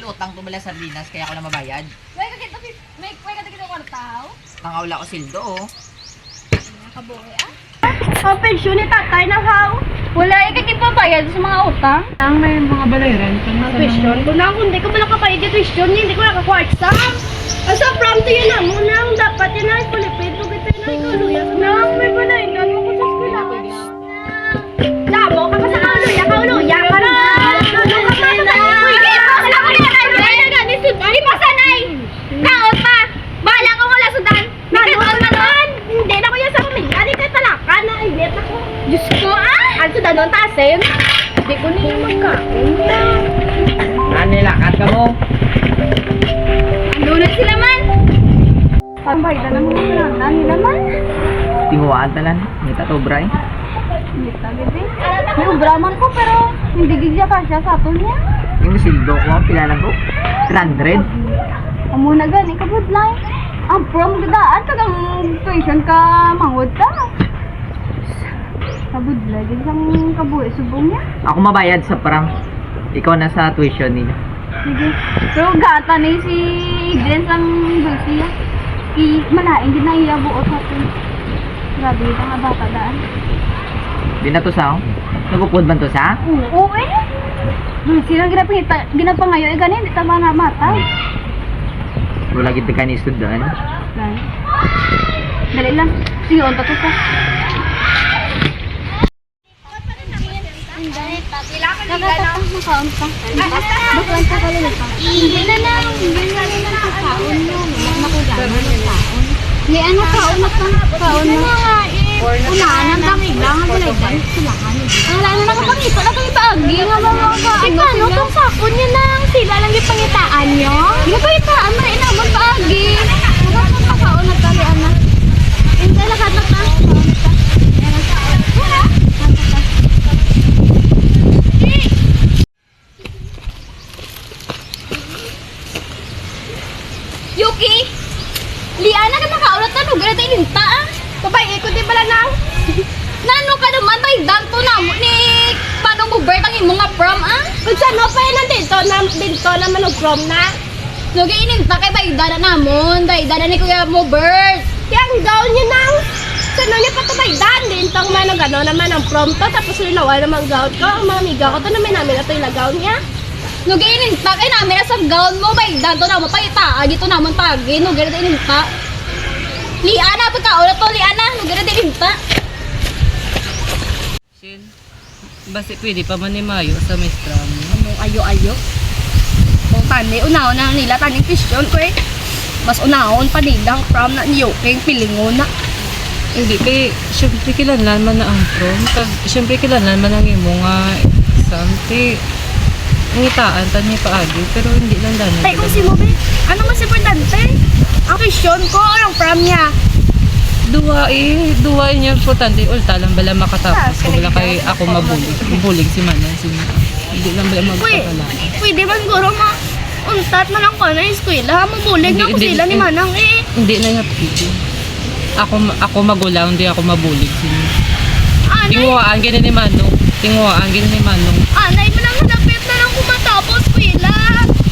Will, utang to bala sardinas, kaya ako na mabayad. May kakita kwartaw? Ang awla ko sildo, oh. Nakabuhay Ang pensyon ni tatay ng how? Wala, kakita bayad sa mga utang. Ang may mga balayran. Ang pensyon ko na, kung hindi ko pala kapayad yung pensyon, hindi ko nakakwarta. Asa from to yun na muna, ang dapat yun ay Pilipino, kita yun ay kaluya. Nang, may balayran mo ko sa eskwela. Damo ka pa sa kauluya ka na. Tulong ka pa sa kauluya. Uy, gito, wala ko na yan. Di pa sanay. Kaot pa. Bahala ko wala sudan. Nakaon na doon. Hindi na ko yan sa pamilya. Di ka talaka na. Ilit ako. Diyos ko, Ang sudan doon tasin. Hindi ko na yung magkaon. Nanilakat ka mo. Ano na sila man? Pambay na naman ko na nila man. Tinguwaan talan. Ngita to, Bray. Hindi tabi din. May ubraman ko pero hindi gigya ka siya sa aton niya. Yung sildo ko, pila lang ko. 300. Amuna gani ka good line. Ang prom dadaan tagang tuition ka mangod ka. Kabudlay din sang kabuhi subong niya. Ako mabayad sa pram. Ikaw na sa tuition nila. Sige. Pero gata ni si Glenn sang Dulcia. Malain din na iya buot sa atin. Grabe ka nga bata daan. Di na to sa, nagupod man to sa? Oo eh. Sila ginapangayo eh gani, hindi tama na mata. Wala kita ka ni estudan. Dali lang. Sige, onta to ka. Makaon pa. Baklan ka kalala ka. Hindi na lang. Hindi na lang kaon mo. Nakugana ng kaon. Hindi, ano kaon na ka? Kaon na. Unahan ang dami lang. Ang balay dahil silahan. Wala na nakapangita. Nakapangitagi nga mga ka. Eh, paano itong sako niya nang sila lang yung pangitaan nyo? Yung pangitaan mo na inamon paagi. Nakapang makaon na talian na. Hindi, lakat na ka. Yuki! Liana ka nakaulat na lugar na ininta Babay, ikot din pala na. Nano ka naman, may danto na mo ni paano mo birth ang imong nga prom Kung saan mo pa yun dito naman ang prom na. Lugi ininta kay baydana namon, baydana ni kuya mo birth. Kaya ang gown niya nang, saan niya pa ito baydan din tong man ang gano'n naman ang prom to, tapos linawa naman gown ko, ang mga amiga ko to naman namin ito yung gown niya. Nugi ininta kay namin sa gown mo, baydan to na mo pa itaa, dito naman pagi, nugi na ininta. Liana, pagkaulat to, Liana, nugi na ininta. Sin, basi pwede pa man ni Mayo sa mestra mo. Anong ayo-ayo? Kung tani, unahon na nila taning question ko eh. Mas unahon pa nilang prom na niyo, kay pilingon na. Hindi, kay syempre kilanlan man na ang prom. Syempre kilanlan man ang imo nga exam. Kay nangitaan tan ni paagi, pero hindi lang dana. Tay, kung si mo, be, ano mas importante? Ang question ko, ang prom niya. Duwa niya importante. Ulta lang bala makatapos. Kung wala kay ako mabulig. Mabulig si Manan. Hindi lang bala magpatala. Pwede man guro untat man lang ko na eskwela. Mabulig na ko sila ni Manang eh. Hindi na nga pwede. Ako magulang, hindi ako mabulig. Tinguhaan, ganyan ni Manong. Anay, manang hanapit na lang kumatapos eskwela.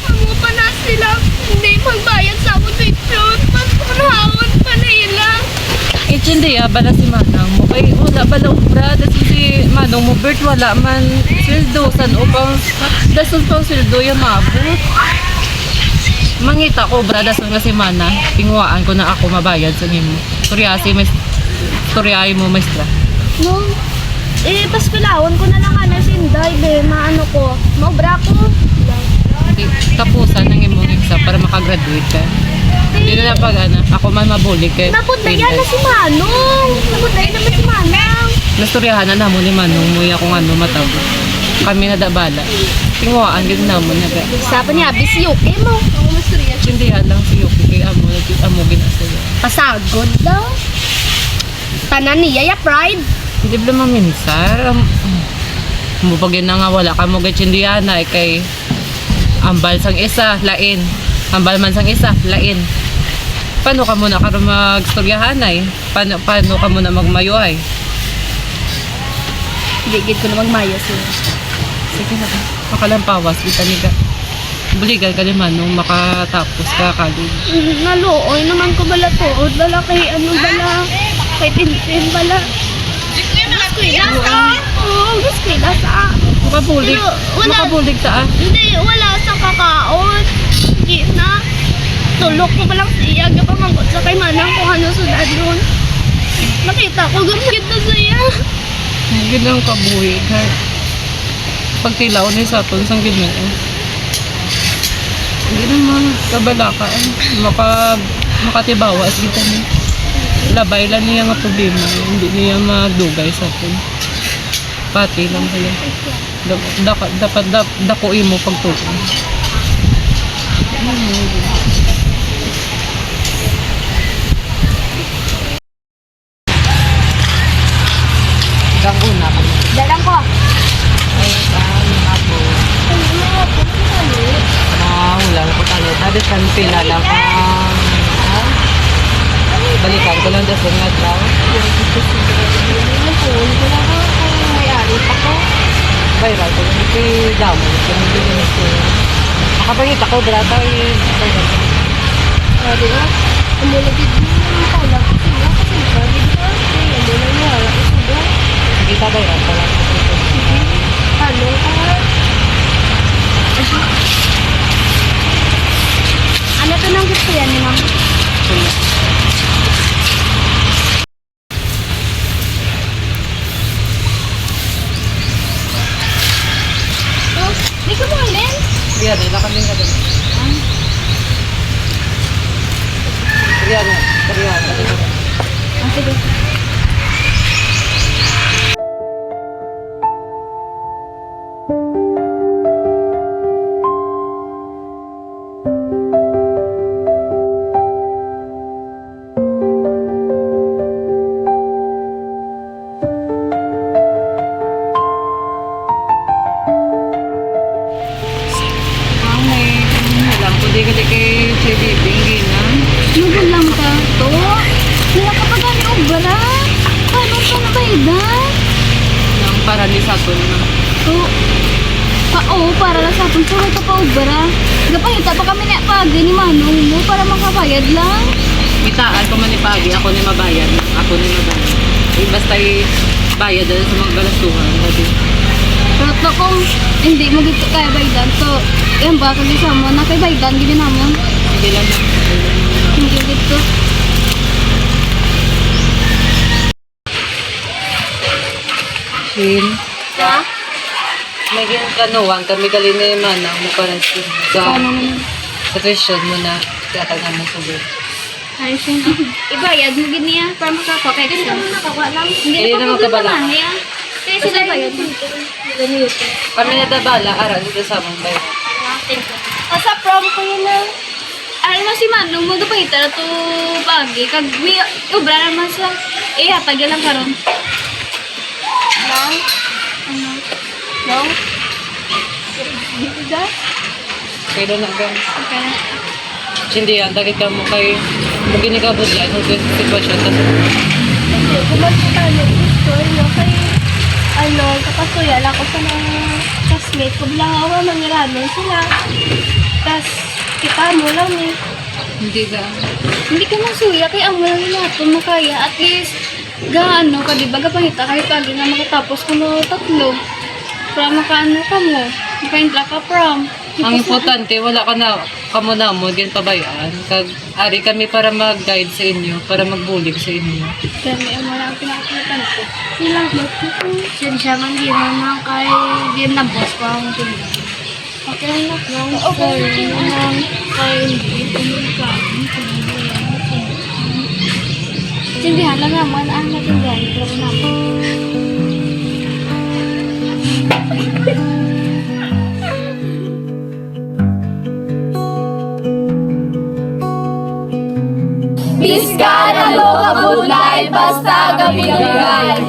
Ano pa na sila, hindi magbayad sa tuition. Mas kunahon pa nila. Hindi bala si Manang mo. Kay wala bala ubra. Daso si Manong mo, Bert, wala man sweldo. San upang, daso pang sweldo yung mabot. Mangita ko, ubra, daso nga si Manang. Tinguhaan ko na ako mabayad sa nimo. Storyahay mo, maestra. No, paspilawon ko na lang sinday, be, maano ko. Maubra ko. Tapusan ng imong exam para makagraduate ka. Hindi na pag ako man mabulig kay. Napudlayan na si Manong. Napudlayan naman si Manang. Nastoryahan na namo ni Manong mo kung ano matabo. Kami na dabala. Tinguhaan gid namo na ga. Sapa niya si Yuki mo. Ako mastorya. Hindi lang si Yuki kay amo ginasaya. Pasagod daw. Tanan niya ya pride. Hindi ba maminsar? Mupagin na nga wala ka mo gatsindihan na kay ambal sang isa, lain. Ambal man sang isa, lain. Paano ka muna karon magstoryahan ay? Paano ka muna magmayo ay? Gigit ko na magmayo sila. Sige na. Makalampawas kita niga. buligan ka naman nung makatapos ka college. Naluoy naman ko bala to. O bala kay ano bala. Kay Tintin bala. Gusto sa? Oo, gusto sa. Makabulig. Pero wala- Makabulig ta ah. Hindi, wala sa kakaon. Hindi na. Tulok ko palang siya. Gapamangkot sa kay Manang kung ano sunod nun. Nakita ko, gamit na siya. Yun ang kabuhi. Pagtilaw ni sa aton sang Ginoo. Hindi naman kabala ka. Makatibawas kita ni. Labay lang niya nga problema. Hindi niya magdugay sa aton. Pati lang pala. Dapat dako imo pagtuon. Hanggang una pa. Dalang ko. Ay, ako. Wala ko talo. Tapos kan pila lang balikan ko lang sa nga daw. May-ari pa ko. Viral ko lang kay damo. Kinibilis ko. Makapagita ko drata viral ko. Sabi ko, umulagid mo yung kaulang ko sila kasi sabi ko, umulagid niya, wala ko sila. Kita ba yan? Pala ko dito. Ano ka? Ano to nang gusto yan ni ma'am? Oh, di ko mo alin? Riyan, kami nga din. Riyan. Ah, sige. Alam ko di kay Bibing Ginang. Nagulang ka to? Wala ka pa gani ubra? Paano ka nabaydan? Nang para ni sa aton na. Oo, para lang sa atin. Puro ka pa ubra. Gapangita pa kami na pagi ni Manong mo para makabayad lang. Itaan ko man ipagi, ako ni mabayad. Basta bayad dahil sa mga galastuhan. Dati. Pero to kung hindi mo dito kaya baydan to, yan ba kung isa mo na kay baydan gini namon? Hindi lang na. Hindi dito. Shin, Ha? may ginkanuan kami gali ni Manang mo para sa Ano naman? tuition mo na tiyatagan mo sa buhay. Ay, sin. Ibayad mo gini ya para makako kay kasi mo nakawa lang. Hindi Hindi na naman pa kabala. ya. Kaya sila bayad mo. Ganito. Kami natabala, aral dito sa among bayan. O sa prom ko yun na. Ano si Manong mo pa ita to pagi kag may ubra naman sa hatag lang karon. Lang. Ano? Lang. Dito Kaya na ka. Okay. Hindi yan, dagit ka mo kay mugin ka budya sa sitwasyon. Tapos Kasi kumanta na gusto no kay ano kakasuya lang ko sa mga classmate ko bilang mangiranon sila. Tas kita mo lang eh. hindi ka. Hindi ka masuya kay ang wala lahat kung makaya at least gaano ka di ba gapangita kahit pagi na makatapos ko no tatlo. Para makaano ka mo. Makaintla ka prom. Ang importante, wala ka na, kamo na mo, din pabayaan. Kag, ari kami para mag-guide sa inyo, para magbulig sa inyo. Kami ang walang pinakalitan ko. Silang siya man di naman kay di na boss ko ang tindahan. Okay na lang. Okay naman kay hindi ka. Tindihan lang naman ang natindihan. Pero naman. Biskara loka bulay, basta gabi-gabi.